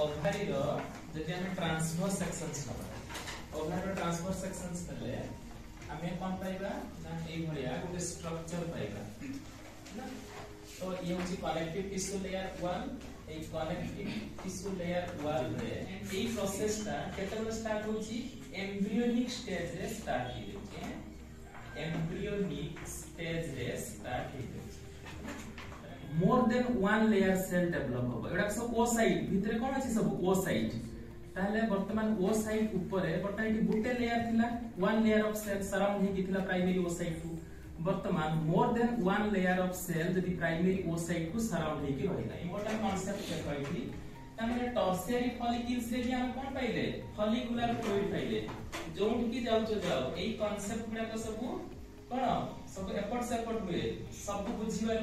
Ovary रो जदि हमें transverse sections नबा ओभारी रो ट्रांसवर्स सेक्शंस नले हमें कोन पाइबा ना एई भलिया गोटे स्ट्रक्चर पाइबा ना। तो ये होची कनेक्टिव टिश्यू लेयर 1 ए कनेक्टिव टिश्यू लेयर 1 रे एई प्रोसेस ता केतबे स्टार्ट होची एम्ब्रियोनिक स्टेज रे स्टार्ट ही होची एम्ब्रियोनिक स्टेज रे स्टार्ट ही होची more than one layer cell develop होबो एडा सब ओ साइड भितरे कोन अछि सब ओ साइड ताले वर्तमान ओ साइड ऊपर बटाइटी गुटे लेयर थिला one layer of cell surround हे किथिला प्राइमरी ओ साइड को वर्तमान more than one layer of cell जदि प्राइमरी ओ साइड को सराउंड हे कि रहिला इंपोर्टेंट कांसेप्ट के कहैती तामे टर्शियरी फॉलिकल्स रे भी हम कोन पाइले फॉलिकुलर फ्लूइड पाइले जोंट की जाउ एई कांसेप्ट गुडा को सब कोन सब एफर्ट से एफर्ट हुए सब बुझिबा